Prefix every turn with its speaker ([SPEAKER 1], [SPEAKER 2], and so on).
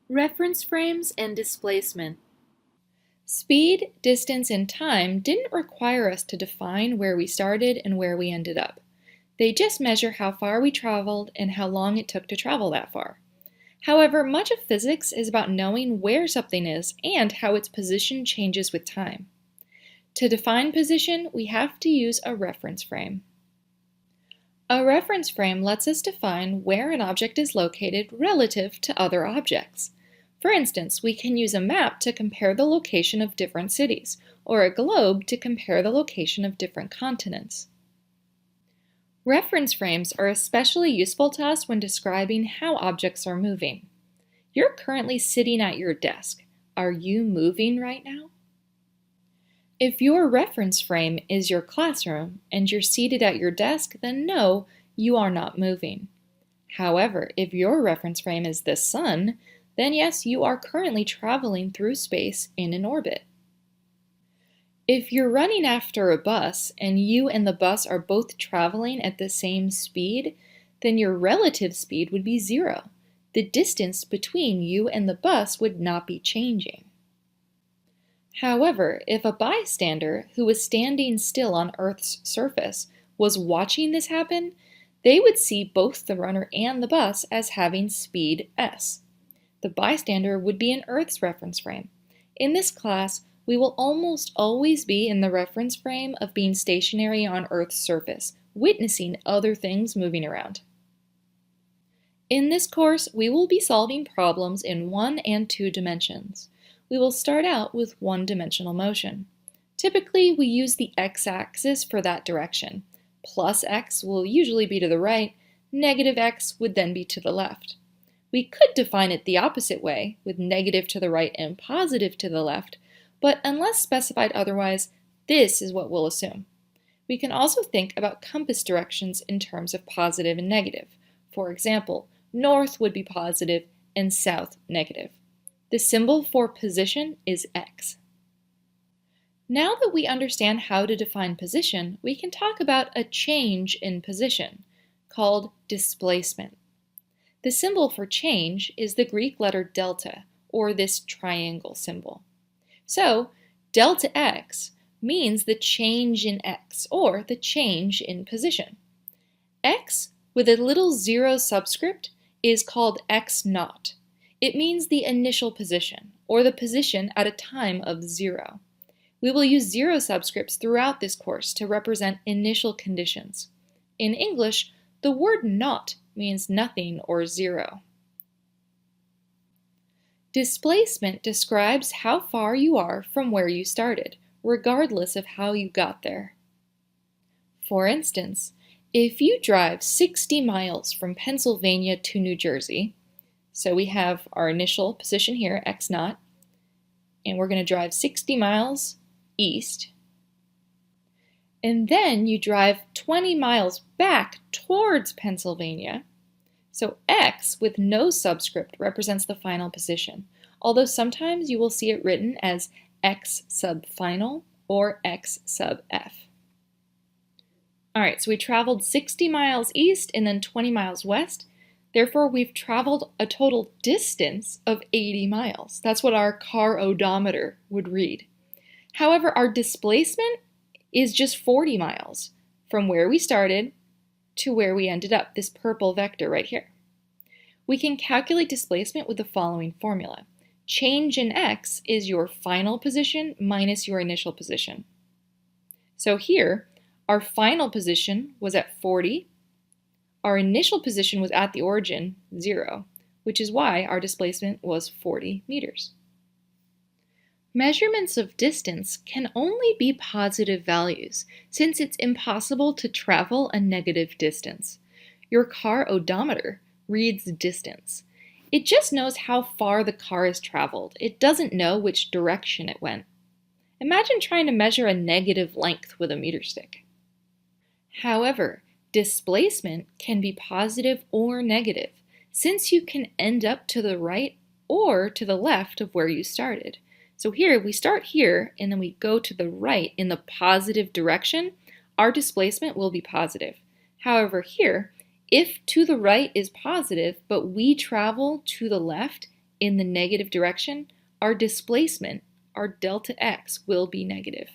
[SPEAKER 1] Reference frames and displacement. Speed, distance, and time didn't require us to define where we started and where we ended up. They just measure how far we traveled and how long it took to travel that far. However, much of physics is about knowing where something is and how its position changes with time. To define position, we have to use a reference frame. A reference frame lets us define where an object is located relative to other objects. For instance, we can use a map to compare the location of different cities, or a globe to compare the location of different continents. Reference frames are especially useful to us when describing how objects are moving. You're currently sitting at your desk. Are you moving right now? If your reference frame is your classroom and you're seated at your desk, then no, you are not moving. However, if your reference frame is the sun, then yes, you are currently traveling through space in an orbit. If you're running after a bus and you and the bus are both traveling at the same speed, then your relative speed would be 0. The distance between you and the bus would not be changing. However, if a bystander who was standing still on Earth's surface was watching this happen, they would see both the runner and the bus as having speed s. The bystander would be in Earth's reference frame. In this class, we will almost always be in the reference frame of being stationary on Earth's surface, witnessing other things moving around. In this course, we will be solving problems in 1 and 2 dimensions. We will start out with one-dimensional motion. Typically, we use the x-axis for that direction. Plus x will usually be to the right, negative x would then be to the left. We could define it the opposite way, with negative to the right and positive to the left, but unless specified otherwise, this is what we'll assume. We can also think about compass directions in terms of positive and negative. For example, north would be positive and south negative. The symbol for position is x. Now that we understand how to define position, we can talk about a change in position, called displacement. The symbol for change is the Greek letter delta, or this triangle symbol. So, delta x means the change in x, or the change in position. X with a little 0 subscript is called x naught. It means the initial position, or the position at a time of 0. We will use 0 subscripts throughout this course to represent initial conditions. In English, the word naught means nothing or 0. Displacement describes how far you are from where you started, regardless of how you got there. For instance, if you drive 60 miles from Pennsylvania to New Jersey, so we have our initial position here, x naught, and we're going to drive 60 miles east. And then you drive 20 miles back towards Pennsylvania. So x with no subscript represents the final position, although sometimes you will see it written as x sub final or x sub f. Alright, so we traveled 60 miles east and then 20 miles west. Therefore, we've traveled a total distance of 80 miles. That's what our car odometer would read. However, our displacement is just 40 miles from where we started to where we ended up, this purple vector right here. We can calculate displacement with the following formula. Change in x is your final position minus your initial position. So here, our final position was at 40. Our initial position was at the origin, 0, which is why our displacement was 40 meters. Measurements of distance can only be positive values, since it's impossible to travel a negative distance. Your car odometer reads distance. It just knows how far the car has traveled. It doesn't know which direction it went. Imagine trying to measure a negative length with a meter stick. However, displacement can be positive or negative, since you can end up to the right or to the left of where you started. So here, we start here, and then we go to the right in the positive direction, our displacement will be positive. However, here, if to the right is positive, but we travel to the left in the negative direction, our displacement, our delta x, will be negative.